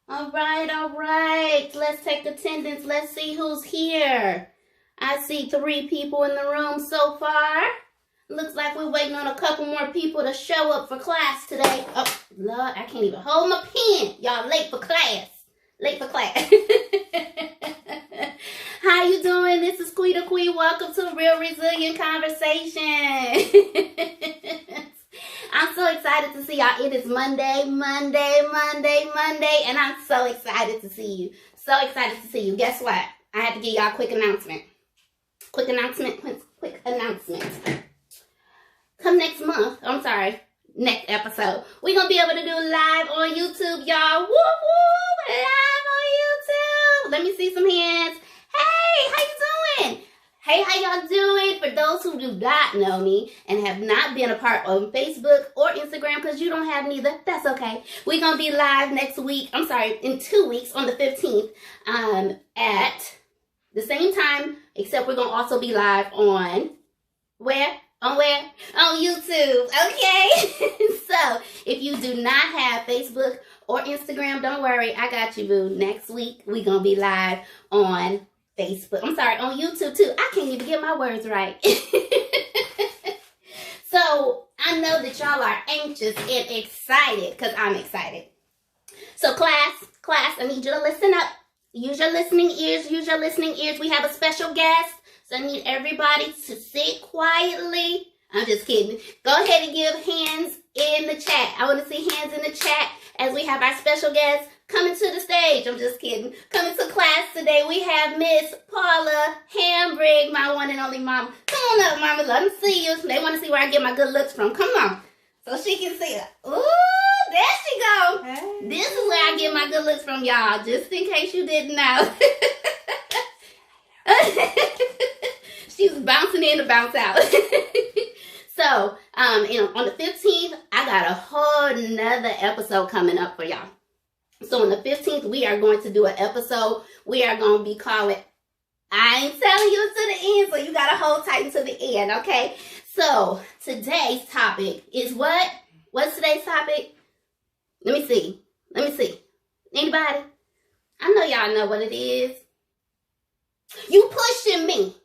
All right, all right. Let's take attendance. Let's see who's here. I see 3 people in the room so far. Looks like we're waiting on a couple more people to show up for class today. Oh, Lord, I can't even hold my pen. Y'all late for class. Late for class. How you doing? This is Quita. Welcome to Real Resilient Conversations. I'm so excited to see y'all. It is Monday, and I'm so excited to see you. So excited to see you. Guess what? I had to give y'all a quick announcement. Quick announcement. Come next episode, we're going to be able to do live on YouTube, y'all. Woo woo, live on YouTube. Let me see some hands. Hey, how you doing? Hey, how y'all doing? For those who do not know me and have not been a part of Facebook or Instagram, because you don't have neither, that's okay. We're going to be live in 2 weeks on the 15th at the same time, except we're going to also be live on where? On YouTube, okay? So, if you do not have Facebook or Instagram, don't worry, I got you, boo. Next week, we're going to be live on on YouTube too. I can't even get my words right. So, I know that y'all are anxious and excited, because I'm excited. So, class, I need you to listen up. Use your listening ears. We have a special guest. So I need everybody to sit quietly. I'm just kidding. Go ahead and give hands in the chat. I want to see hands in the chat as we have our special guest coming to the stage. I'm just kidding. Coming to class today, we have Miss Paula Hambrick, my one and only mom. Come on up, mama. Let them see you. They want to see where I get my good looks from. Come on. So she can see it. Ooh, there she go. Hey. This is where I get my good looks from, y'all. Just in case you didn't know. She was bouncing in to bounce out. So, on the 15th, I got a whole nother episode coming up for y'all. So, on the 15th, we are going to do an episode. We are going to be calling, I ain't telling you to the end, so you got to hold tight until the end, okay? So, today's topic is what? What's today's topic? Let me see. Anybody? I know y'all know what it is. You pushing me.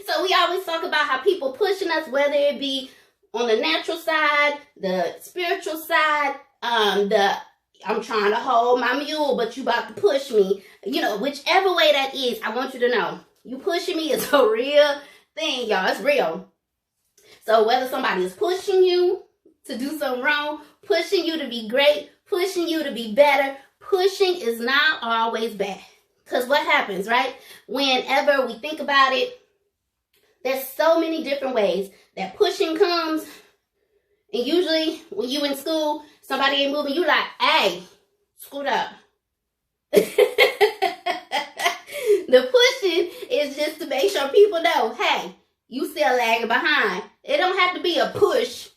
So we always talk about how people pushing us, whether it be on the natural side, the spiritual side, I'm trying to hold my mule, but you about to push me. Whichever way that is, I want you to know, you pushing me is a real thing, y'all. It's real. So whether somebody is pushing you to do something wrong, pushing you to be great, pushing you to be better, pushing is not always bad. Because what happens, right? Whenever we think about it, there's so many different ways that pushing comes. And usually when you in school, somebody ain't moving, you like, hey, scoot up. The pushing is just to make sure people know, hey, you still lagging behind. It don't have to be a push,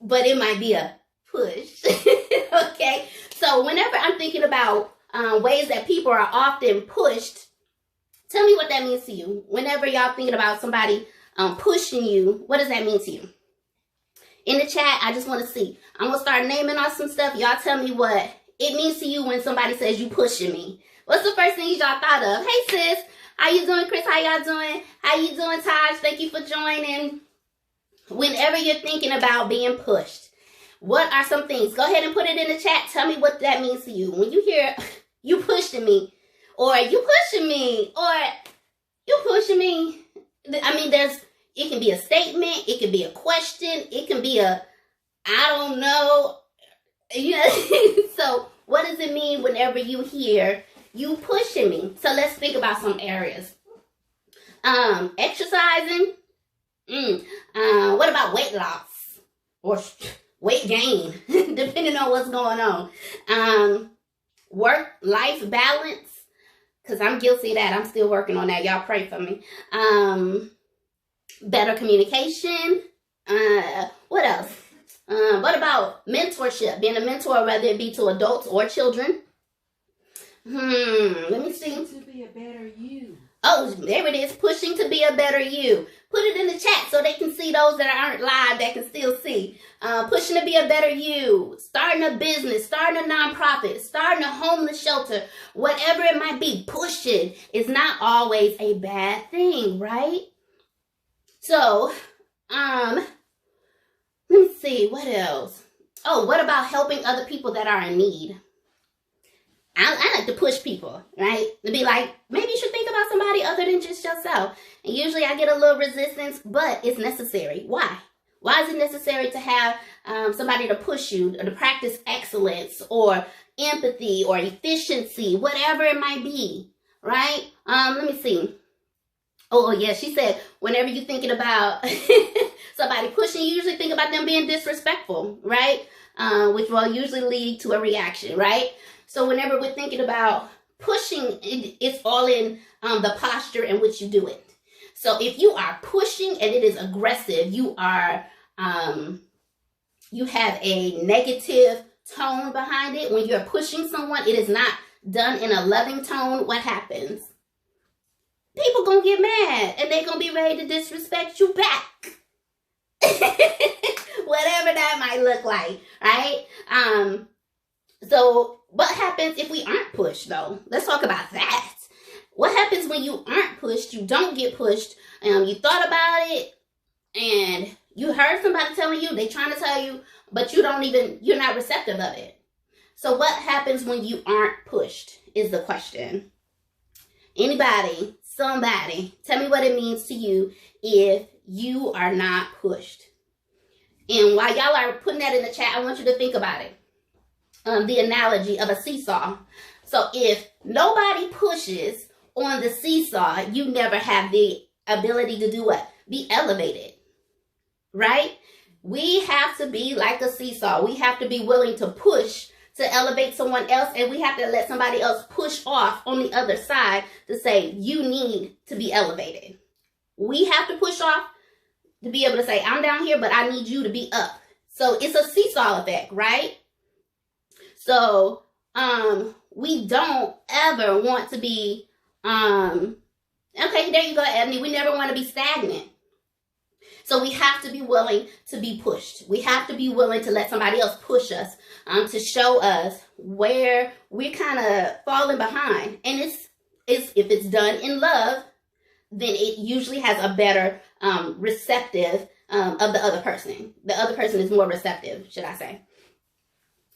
but it might be a push. Okay? So whenever I'm thinking about ways that people are often pushed, tell me what that means to you. Whenever y'all thinking about somebody pushing you, what does that mean to you? In the chat, I just want to see. I'm going to start naming off some stuff. Y'all tell me what it means to you when somebody says you pushing me. What's the first thing y'all thought of? Hey, sis. How you doing, Chris? How y'all doing? How you doing, Taj? Thank you for joining. Whenever you're thinking about being pushed, what are some things? Go ahead and put it in the chat. Tell me what that means to you. When you hear you pushing me, or you pushing me, or you pushing me. I mean, it can be a statement. It can be a question. It can be I don't know. So what does it mean whenever you hear you pushing me? So let's think about some areas. Exercising. What about weight loss or weight gain, depending on what's going on. Work-life balance, because I'm guilty of that. I'm still working on that. Y'all pray for me. Better communication. What else? What about mentorship? Being a mentor, whether it be to adults or children. Let me see. To be a better you. Oh, there it is. Pushing to be a better you. Put it in the chat so they can see those that aren't live that can still see. Pushing to be a better you. Starting a business. Starting a nonprofit. Starting a homeless shelter. Whatever it might be. Pushing is not always a bad thing, right? So, let me see. What else? Oh, what about helping other people that are in need? I like to push people, right? To be like, maybe you should think about somebody other than just yourself. And usually I get a little resistance, but it's necessary. Why? Why is it necessary to have somebody to push you, or to practice excellence, or empathy, or efficiency, whatever it might be, right? Let me see. Oh, yeah, she said, whenever you're thinking about somebody pushing, you usually think about them being disrespectful, right? Which will usually lead to a reaction, right? So whenever we're thinking about pushing, it's all in the posture in which you do it. So if you are pushing and it is aggressive, you are, you have a negative tone behind it. When you're pushing someone, it is not done in a loving tone. What happens? People gonna get mad and they're gonna be ready to disrespect you back. Whatever that might look like, right? So what happens if we aren't pushed, though? Let's talk about that. What happens when you aren't pushed, you don't get pushed, you thought about it, and you heard somebody telling you, they trying to tell you, but you're not receptive of it. So what happens when you aren't pushed is the question. Anybody, somebody, tell me what it means to you if you are not pushed. And while y'all are putting that in the chat, I want you to think about it. The analogy of a seesaw. So if nobody pushes on the seesaw, you never have the ability to do what? Be elevated, right? We have to be like a seesaw. We have to be willing to push to elevate someone else, and we have to let somebody else push off on the other side to say, you need to be elevated. We have to push off to be able to say, I'm down here, but I need you to be up. So it's a seesaw effect, right? So, we don't ever want to be, okay, there you go, Ebony. We never want to be stagnant. So we have to be willing to be pushed. We have to be willing to let somebody else push us, to show us where we're kind of falling behind. And if it's done in love, then it usually has a better, receptive, of the other person. The other person is more receptive, should I say.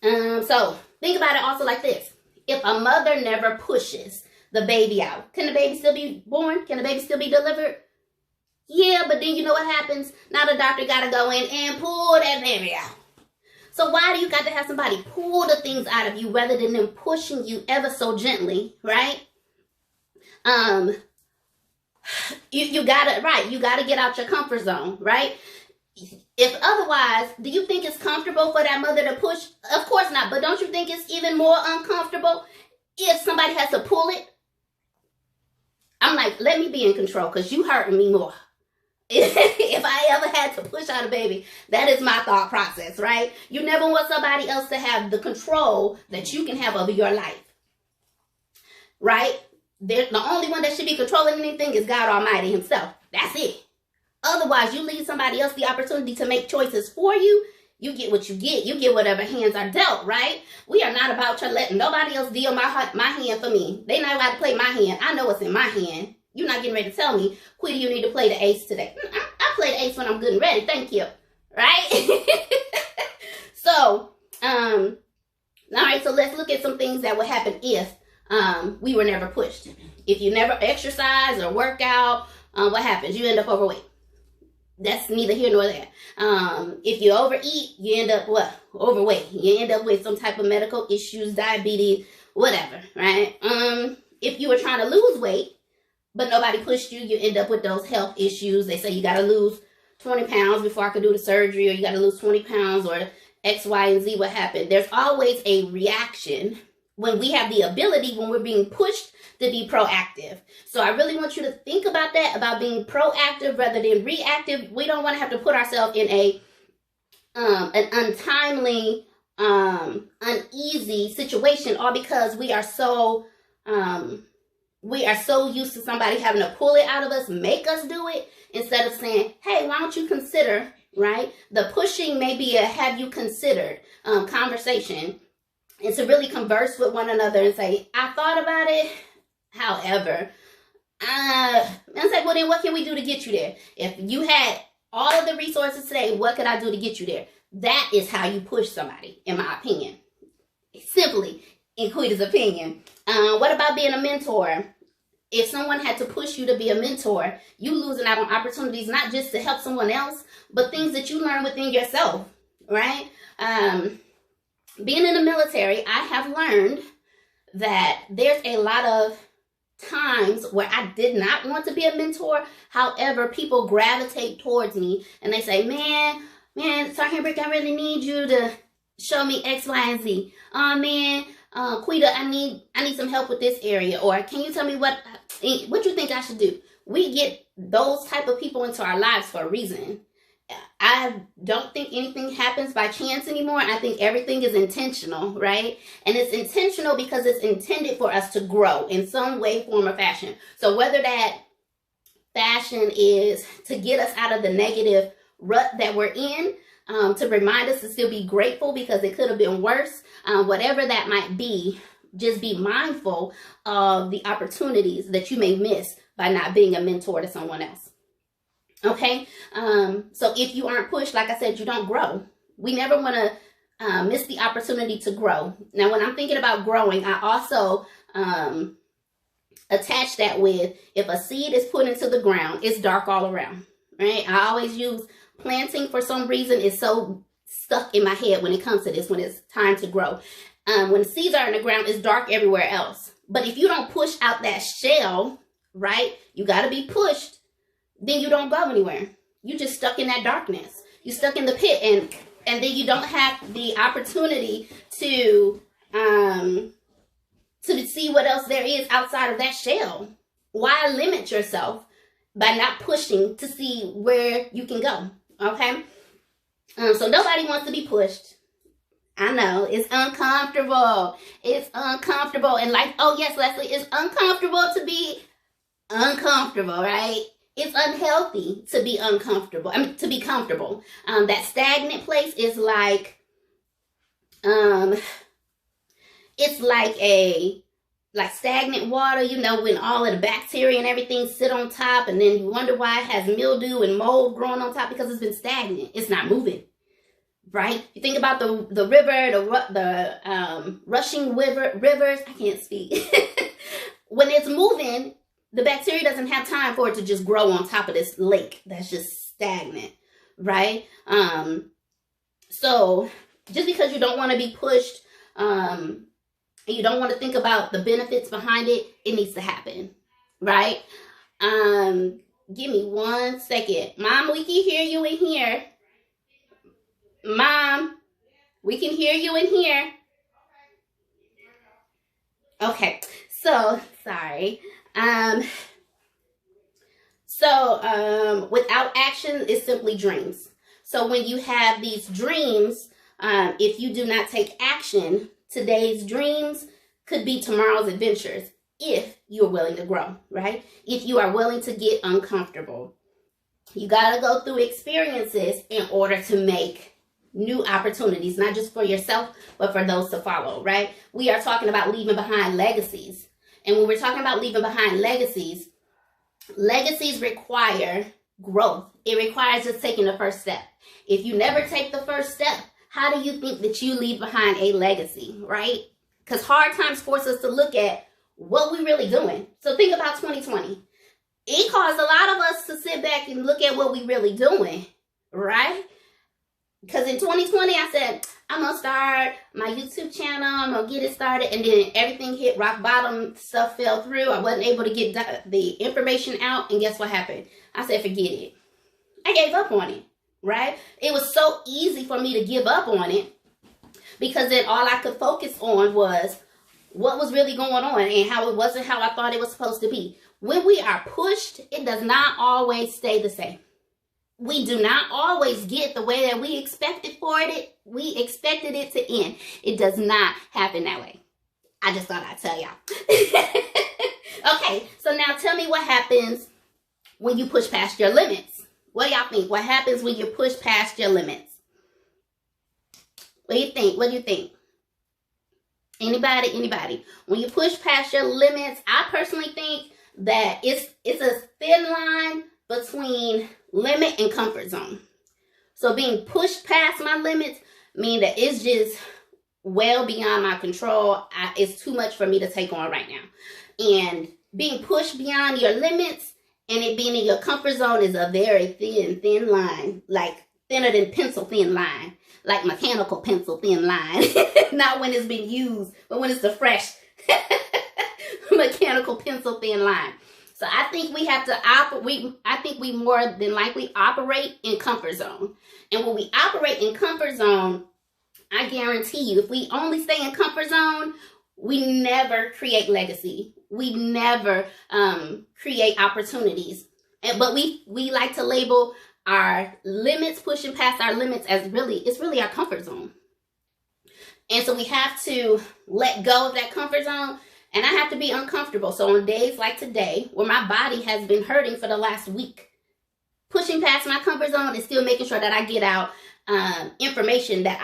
So think about it also like this. If a mother never pushes the baby out, can the baby still be born? Can the baby still be delivered? Yeah, but then you know what happens? Now the doctor got to go in and pull that baby out. So why do you got to have somebody pull the things out of you rather than them pushing you ever so gently, right? You gotta get out your comfort zone, right? If otherwise, do you think it's comfortable for that mother to push? Of course not. But don't you think it's even more uncomfortable if somebody has to pull it? I'm like, let me be in control because you hurting me more. If I ever had to push out a baby, that is my thought process, right? You never want somebody else to have the control that you can have over your life, right? The only one that should be controlling anything is God Almighty himself. That's it. Otherwise, you leave somebody else the opportunity to make choices for you. You get what you get. You get whatever hands are dealt, right? We are not about to let nobody else deal my hand for me. They not about to play my hand. I know what's in my hand. You're not getting ready to tell me, Quita, you need to play the ace today. I play the ace when I'm good and ready. Thank you. Right? So, all right, so let's look at some things that would happen if we were never pushed. If you never exercise or work out, what happens? You end up overweight. That's neither here nor there. If you overeat, you end up what? Overweight. You end up with some type of medical issues, diabetes, whatever, right? If you were trying to lose weight, but nobody pushed you, you end up with those health issues. They say you got to lose 20 pounds before I could do the surgery, or you got to lose 20 pounds, or X, Y, and Z, what happened. There's always a reaction when we have the ability, when we're being pushed, to be proactive. So I really want you to think about that, about being proactive rather than reactive. We don't want to have to put ourselves in an untimely, uneasy situation, all because we are so We are so used to somebody having to pull it out of us, make us do it, instead of saying, hey, why don't you consider, right? The pushing may be a have you considered conversation, and to really converse with one another and say, I thought about it, however, and say, well, then what can we do to get you there? If you had all of the resources today, what could I do to get you there? That is how you push somebody, in my opinion. Simply, in Quita's opinion. What about being a mentor? If someone had to push you to be a mentor, you losing out on opportunities, not just to help someone else, but things that you learn within yourself, right? Being in the military, I have learned that there's a lot of times where I did not want to be a mentor. However, people gravitate towards me and they say, man, Sergeant Brick, I really need you to show me X, Y, and Z. Oh man, Quita, I need some help with this area. Or can you tell me what you think I should do? We get those type of people into our lives for a reason. I don't think anything happens by chance anymore. I think everything is intentional, right? And it's intentional because it's intended for us to grow in some way, form, or fashion. So whether that fashion is to get us out of the negative rut that we're in, to remind us to still be grateful because it could have been worse, whatever that might be, just be mindful of the opportunities that you may miss by not being a mentor to someone else. Okay, so if you aren't pushed, like I said, you don't grow. We never want to miss the opportunity to grow. Now, when I'm thinking about growing, I also attach that with if a seed is put into the ground, it's dark all around, right? I always use planting for some reason. It's so stuck in my head when it comes to this, when it's time to grow. When seeds are in the ground, it's dark everywhere else. But if you don't push out that shell, right, you got to be pushed, then you don't go anywhere. You just stuck in that darkness. You stuck in the pit, and then you don't have the opportunity to see what else there is outside of that shell. Why limit yourself by not pushing to see where you can go? Okay? So nobody wants to be pushed. I know, it's uncomfortable. It's uncomfortable. And like, oh yes, Leslie, it's uncomfortable to be uncomfortable, right? It's unhealthy to be uncomfortable. I mean, to be comfortable. That stagnant place is like, it's like stagnant water, you know, when all of the bacteria and everything sit on top, and then you wonder why it has mildew and mold growing on top, because it's been stagnant. It's not moving, right? You think about the river, the rushing rivers. I can't speak. When it's moving, the bacteria doesn't have time for it to just grow on top of this lake that's just stagnant, right? So just because you don't want to be pushed, and you don't want to think about the benefits behind it, it needs to happen, right? Give me 1 second. Mom, we can hear you in here. Mom, we can hear you in here. Okay, so sorry. Without action is simply dreams. So when you have these dreams, if you do not take action, today's dreams could be tomorrow's adventures if you're willing to grow, right? If you are willing to get uncomfortable. You got to go through experiences in order to make new opportunities, not just for yourself, but for those to follow, right? We are talking about leaving behind legacies. And when we're talking about leaving behind legacies, legacies require growth. It requires just taking the first step. If you never take the first step, how do you think that you leave behind a legacy, right? Because hard times force us to look at what we're really doing. So think about 2020. It caused a lot of us to sit back and look at what we're really doing, right? Because in 2020, I said, I'm going to start my YouTube channel. I'm going to get it started. And then everything hit rock bottom. Stuff fell through. I wasn't able to get the information out. And guess what happened? I said, forget it. I gave up on it, right? It was so easy for me to give up on it because then all I could focus on was what was really going on and how it wasn't how I thought it was supposed to be. When we are pushed, it does not always stay the same. We do not always get the way that we expected we expected it to end. It does not happen that way. I just thought I'd tell y'all. Okay, so now tell me what happens when you push past your limits. What do y'all think? What happens when you push past your limits? What do you think? What do you think? Anybody? When you push past your limits, I personally think that it's a thin line between limit and comfort zone. So being pushed past my limits mean that it's just well beyond my control. It's too much for me to take on right now. And being pushed beyond your limits and it being in your comfort zone is a very thin line, like thinner than pencil thin line, like mechanical pencil thin line. Not when it's been used, but when it's the fresh mechanical pencil thin line. So I think we have to I think we more than likely operate in comfort zone. And when we operate in comfort zone, I guarantee you, if we only stay in comfort zone, we never create legacy. We never create opportunities. But we like to label our limits, pushing past our limits, as it's really our comfort zone. And so we have to let go of that comfort zone. And I have to be uncomfortable. So on days like today, where my body has been hurting for the last week, pushing past my comfort zone is still making sure that I get out information that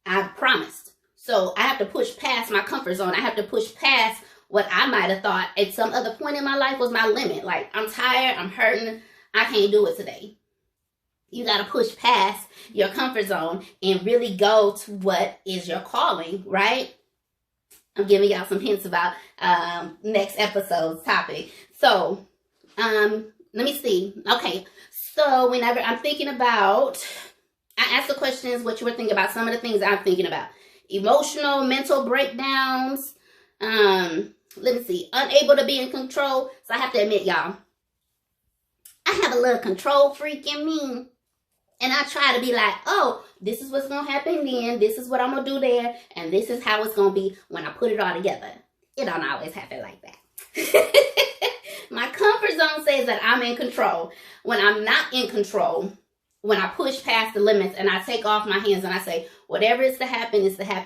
I promised. So I have to push past my comfort zone. I have to push past what I might have thought at some other point in my life was my limit. Like, I'm tired, I'm hurting, I can't do it today. You got to push past your comfort zone and really go to what is your calling, right? I'm giving y'all some hints about next episode's topic. So, let me see. Okay, so whenever I'm thinking about, I asked the questions, what you were thinking about, some of the things I'm thinking about. Emotional, mental breakdowns. Let me see. Unable to be in control. So I have to admit, y'all, I have a little control freak in me. And I try to be like, oh, this is what's going to happen then. This is what I'm going to do there. And this is how it's going to be when I put it all together. It don't always happen like that. My comfort zone says that I'm in control. When I'm not in control, when I push past the limits and I take off my hands and I say, whatever is to happen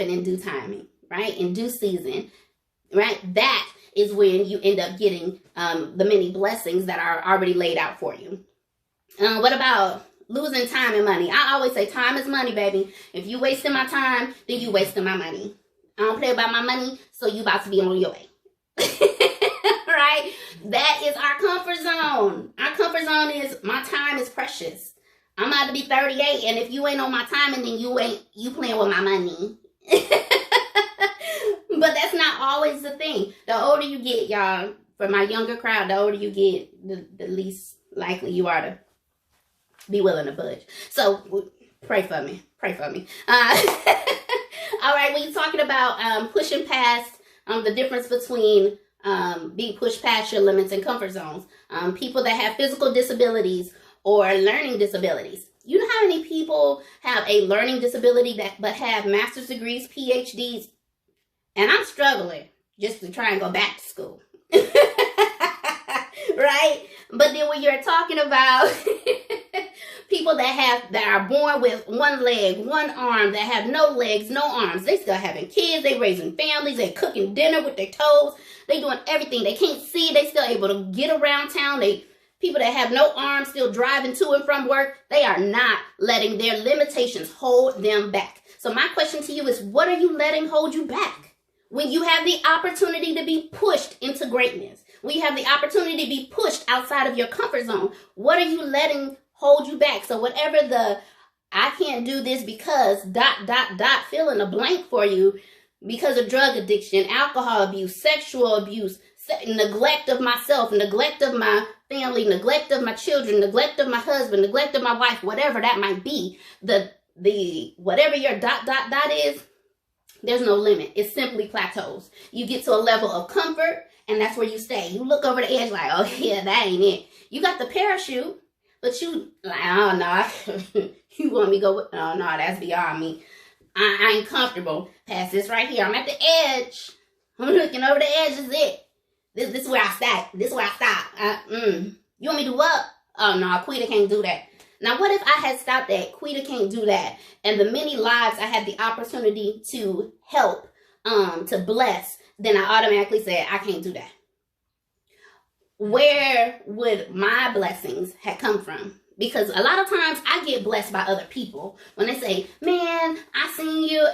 in due timing, right? In due season, right? That is when you end up getting the many blessings that are already laid out for you. What about losing time and money? I always say time is money, baby. If you wasting my time, then you wasting my money. I don't play about my money, so you about to be on your way. Right? That is our comfort zone. Our comfort zone is my time is precious. I'm about to be 38, and if you ain't on my time, and then you playing with my money. But that's not always the thing. The older you get, y'all, for my younger crowd, the older you get, the least likely you are to be willing to budge. So pray for me. Pray for me. All right, when you're talking about pushing past the difference between being pushed past your limits and comfort zones, people that have physical disabilities or learning disabilities. You know how many people have a learning disability but have master's degrees, PhDs, and I'm struggling just to try and go back to school. Right? But then when you're talking about people that are born with one leg, one arm, that have no legs, no arms, they still having kids, they raising families, they cooking dinner with their toes, they doing everything. They can't see, they still able to get around town. People that have no arms still driving to and from work, they are not letting their limitations hold them back. So my question to you is, what are you letting hold you back? When you have the opportunity to be pushed into greatness, when you have the opportunity to be pushed outside of your comfort zone, what are you letting hold you back? So whatever the I can't do this because ... fill in a blank for you, because of drug addiction, alcohol abuse, sexual abuse, neglect of myself, neglect of my family, neglect of my children, neglect of my husband, neglect of my wife, whatever that might be, the whatever your ... is, there's no limit. It simply plateaus. You get to a level of comfort, and that's where you stay. You look over the edge like, oh yeah, that ain't it. You got the parachute, but you like, oh no, you want me to go? Oh no, that's beyond me. I ain't comfortable past this right here. I'm at the edge. I'm looking over the edge. Is it? This is where I stop. This is where I stop. You want me to do what? Oh no, Quita can't do that. Now, what if I had stopped at Quita can't do that, and the many lives I had the opportunity to help, to bless, then I automatically said, I can't do that. where would my blessings have come from? Because a lot of times I get blessed by other people when they say, man, I seen you,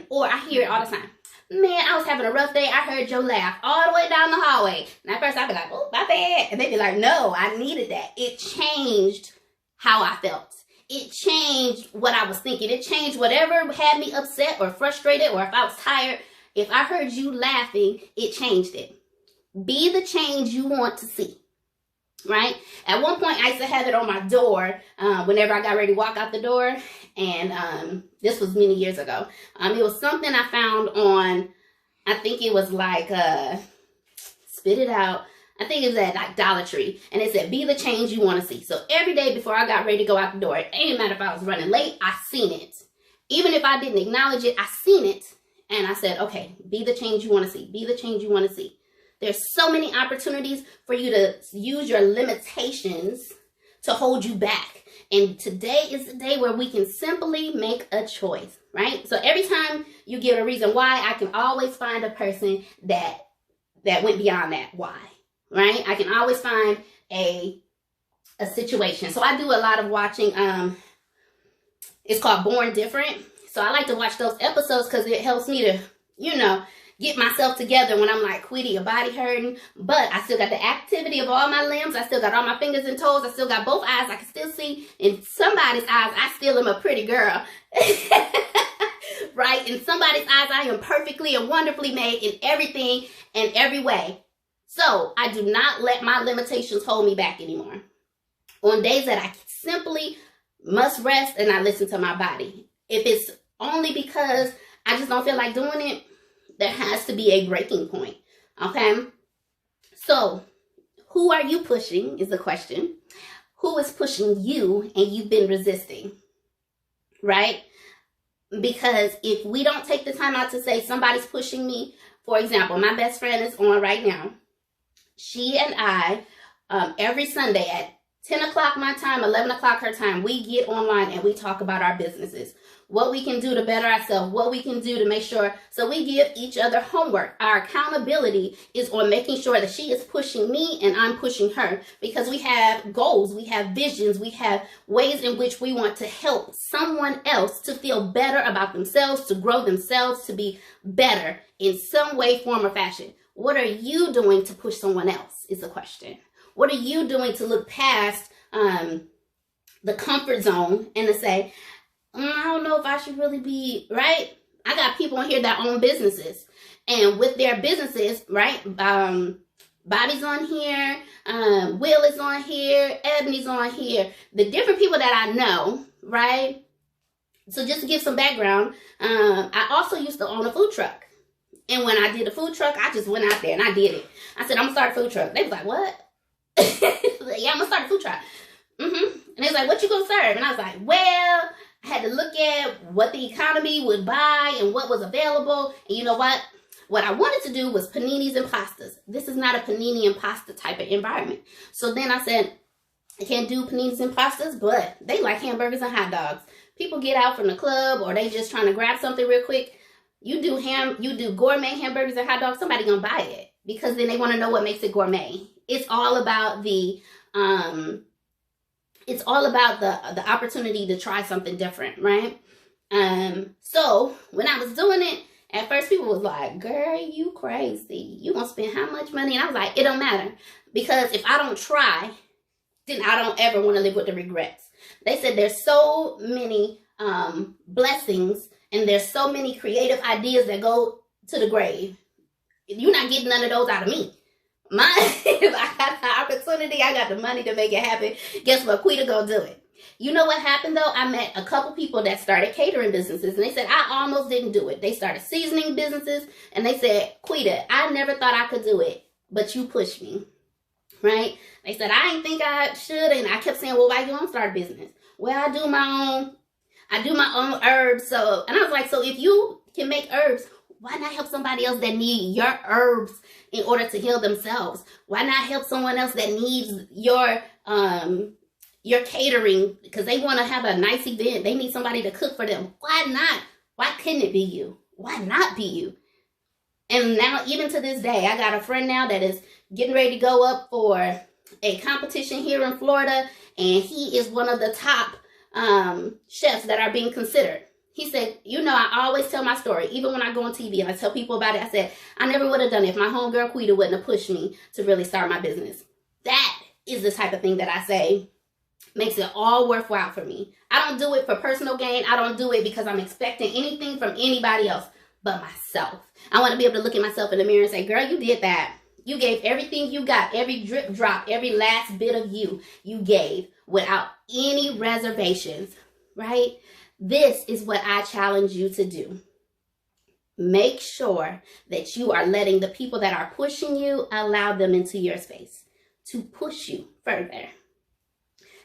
or I hear it all the time. Man, I was having a rough day. I heard your laugh all the way down the hallway. And at first I'd be like, oh, my bad. And they'd be like, no, I needed that. It changed how I felt. It changed what I was thinking. It changed whatever had me upset or frustrated, or if I was tired. If I heard you laughing, it changed it. Be the change you want to see. Right? At one point, I used to have it on my door whenever I got ready to walk out the door. And this was many years ago. It was something I found on, I think it was like, spit it out. I think it was at like Dollar Tree. And it said, be the change you want to see. So every day before I got ready to go out the door, it didn't matter if I was running late, I seen it. Even if I didn't acknowledge it, I seen it. And I said, okay, be the change you want to see. Be the change you want to see. There's so many opportunities for you to use your limitations to hold you back. And today is the day where we can simply make a choice, right? So every time you give a reason why, I can always find a person that went beyond that why, right? I can always find a situation. So I do a lot of watching, it's called Born Different. So I like to watch those episodes because it helps me to, get myself together when I'm like, Quita, your body hurting, but I still got the activity of all my limbs. I still got all my fingers and toes. I still got both eyes. I can still see. In somebody's eyes, I still am a pretty girl. Right? In somebody's eyes, I am perfectly and wonderfully made in everything and every way. So I do not let my limitations hold me back anymore. On days that I simply must rest and I listen to my body. If it's only because I just don't feel like doing it, there has to be a breaking point, okay? So, who are you pushing is the question. Who is pushing you and you've been resisting, right? Because if we don't take the time out to say somebody's pushing me, for example, my best friend is on right now. She and I, every Sunday at 10 o'clock my time, 11 o'clock her time, we get online and we talk about our businesses. What we can do to better ourselves, what we can do to make sure. So we give each other homework. Our accountability is on making sure that she is pushing me and I'm pushing her, because we have goals, we have visions, we have ways in which we want to help someone else to feel better about themselves, to grow themselves, to be better in some way, form, or fashion. What are you doing to push someone else is the question. What are you doing to look past the comfort zone and to say, I don't know if I should really be, right? I got people on here that own businesses. And with their businesses, right? Bobby's on here. Will is on here. Ebony's on here. The different people that I know, right? So just to give some background, I also used to own a food truck. And when I did a food truck, I just went out there and I did it. I said, I'm going to start a food truck. They was like, what? Yeah, I'm going to start a food truck. And they was like, what you going to serve? And I was like, well, I had to look at what the economy would buy and what was available. And you know what? What I wanted to do was paninis and pastas. This is not a panini and pasta type of environment. So then I said, I can't do paninis and pastas, but they like hamburgers and hot dogs. People get out from the club or they just trying to grab something real quick. You do gourmet hamburgers and hot dogs, somebody gonna buy it because then they want to know what makes it gourmet. It's all about the opportunity to try something different, right? So when I was doing it, at first people was like, girl, you crazy. You gonna spend how much money? And I was like, it don't matter. Because if I don't try, then I don't ever want to live with the regrets. They said there's so many blessings and there's so many creative ideas that go to the grave. You're not getting none of those out of me. If I got the opportunity, I got the money to make it happen. Guess what? Quita gonna do it. You know what happened though? I met a couple people that started catering businesses and they said, I almost didn't do it. They started seasoning businesses and they said, Quita, I never thought I could do it, but you pushed me, right? They said, I didn't think I should. And I kept saying, well, why you don't start a business? Well, I do my own herbs. So, and I was like, so if you can make herbs, why not help somebody else that needs your herbs in order to heal themselves? Why not help someone else that needs your catering because they want to have a nice event? They need somebody to cook for them. Why not? Why couldn't it be you? Why not be you? And now, even to this day, I got a friend now that is getting ready to go up for a competition here in Florida, and he is one of the top chefs that are being considered. He said, I always tell my story, even when I go on TV and I tell people about it. I said, I never would have done it if my homegirl Quita wouldn't have pushed me to really start my business. That is the type of thing that I say makes it all worthwhile for me. I don't do it for personal gain. I don't do it because I'm expecting anything from anybody else but myself. I want to be able to look at myself in the mirror and say, girl, you did that. You gave everything you got, every drip drop, every last bit of you gave without any reservations, right? This is what I challenge you to do. Make sure that you are letting the people that are pushing you, allow them into your space to push you further.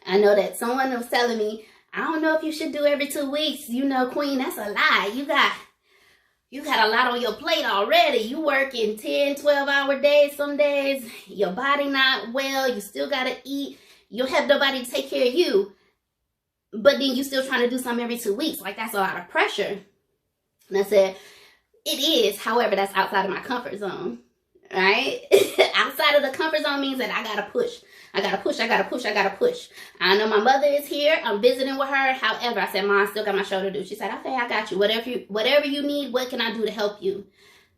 I know that someone was telling me, I don't know if you should do every 2 weeks. Queen, that's a lie. You got a lot on your plate already. You work in 10, 12-hour days some days. Your body not well. You still got to eat. You don't have nobody to take care of you. But then you still trying to do something every 2 weeks. Like, that's a lot of pressure. And I said, it is. However, that's outside of my comfort zone. Right? Outside of the comfort zone means that I got to push. I got to push. I know my mother is here. I'm visiting with her. However, I said, Mom, I still got my show to do. She said, okay, I got you. Whatever you need, what can I do to help you?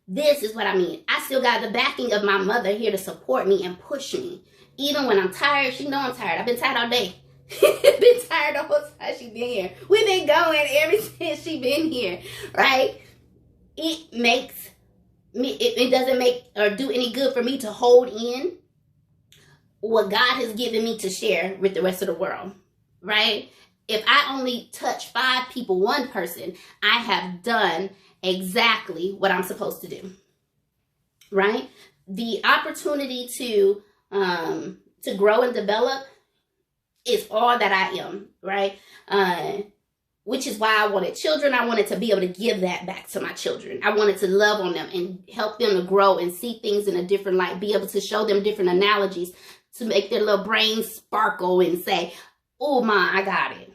This is what I mean. I still got the backing of my mother here to support me and push me. Even when I'm tired, she know I'm tired. I've been tired all day. Been tired the whole time she been here. We've been going ever since she been here, right? It makes me, it doesn't make or do any good for me to hold in what God has given me to share with the rest of the world, right? If I only touch 5 people, 1 person, I have done exactly what I'm supposed to do, right? The opportunity to grow and develop is all that I am, right? Which is why I wanted children. I wanted to be able to give that back to my children. I wanted to love on them and help them to grow and see things in a different light, be able to show them different analogies to make their little brains sparkle and say, oh, Ma, I got it.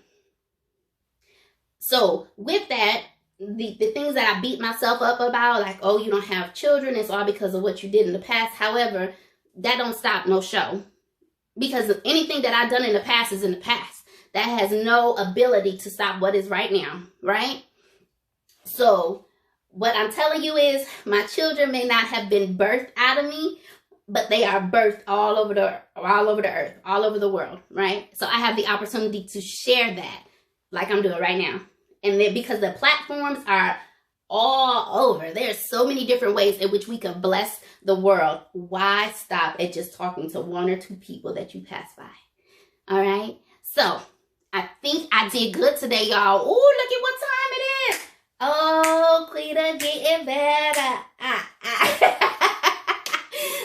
So with that, the things that I beat myself up about, like, oh, you don't have children, it's all because of what you did in the past. However, that don't stop no show. Because anything that I've done in the past is in the past. That has no ability to stop what is right now, right? So what I'm telling you is my children may not have been birthed out of me, but they are birthed all over the earth, all over the world, right? So I have the opportunity to share that like I'm doing right now. And then because the platforms are all over, there's so many different ways in which we can bless the world. Why stop at just talking to 1 or 2 people that you pass by? All right. So I think I did good today, y'all. Oh, look at what time it is. Oh, Quita getting better.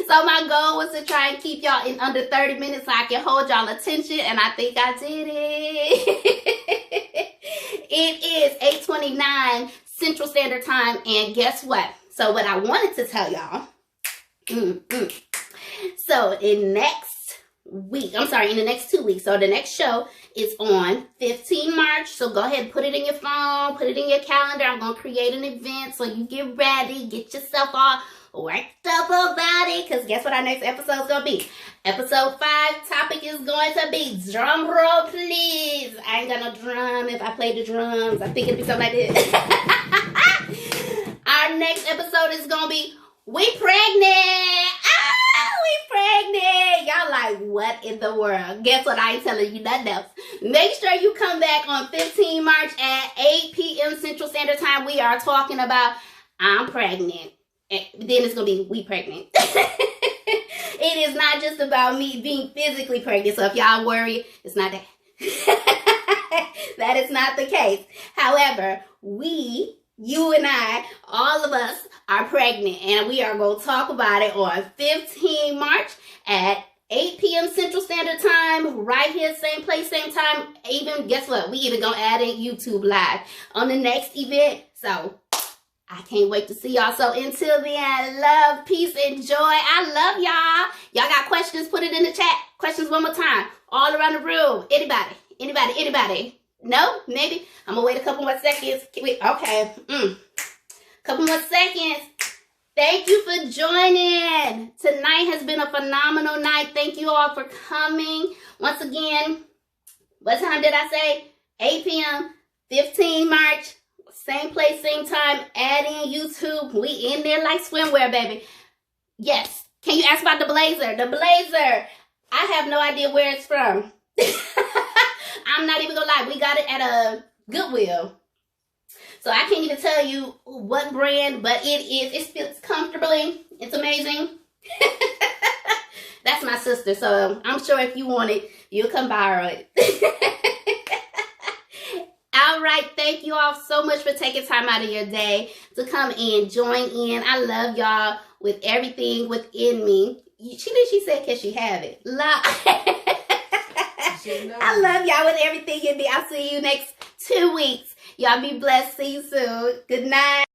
So my goal was to try and keep y'all in under 30 minutes so I can hold y'all attention, and I think I did it. It is 8:29 Central Standard Time, and guess what? So what I wanted to tell y'all, so in the next 2 weeks, so the next show is on 15 March, so go ahead and put it in your phone, put it in your calendar. I'm going to create an event, so you get ready, get yourself all worked up about it, because guess what our next episode is going to be? Episode 5 topic is going to be, drum roll please. I ain't got no drum. If I play the drums, I think it'll be something like this. Our next episode is going to be, we pregnant. We pregnant. Y'all like, what in the world? Guess what? I ain't telling you nothing else. Make sure you come back on 15 March at 8 p.m. Central Standard Time. We are talking about, I'm pregnant. And then it's going to be, we pregnant. It is not just about me being physically pregnant. So if y'all worry, it's not that. That is not the case. However, you and I, all of us are pregnant, and we are going to talk about it on 15 March at 8 p.m. Central Standard Time, right here, same place, same time. Even, guess what? We even going to add in YouTube Live on the next event. So I can't wait to see y'all. So until then, love, peace, and joy. I love y'all. Y'all got questions? Put it in the chat. Questions one more time. All around the room. Anybody? No? Maybe? I'm going to wait a couple more seconds. Wait, okay. Couple more seconds. Thank you for joining. Tonight has been a phenomenal night. Thank you all for coming. Once again, what time did I say? 8 p.m., 15 March. Same place, same time. Add in YouTube. We in there like swimwear, baby. Yes. Can you ask about the blazer? The blazer. I have no idea where it's from. I'm not even gonna lie. We got it at a Goodwill. So I can't even tell you what brand, but it fits comfortably. It's amazing. That's my sister. So I'm sure if you want it, you'll come borrow it. All right. Thank you all so much for taking time out of your day to come in, join in. I love y'all with everything within me. She said, can she have it? I love y'all with everything in me. I'll see you next 2 weeks. Y'all be blessed. See you soon. Good night.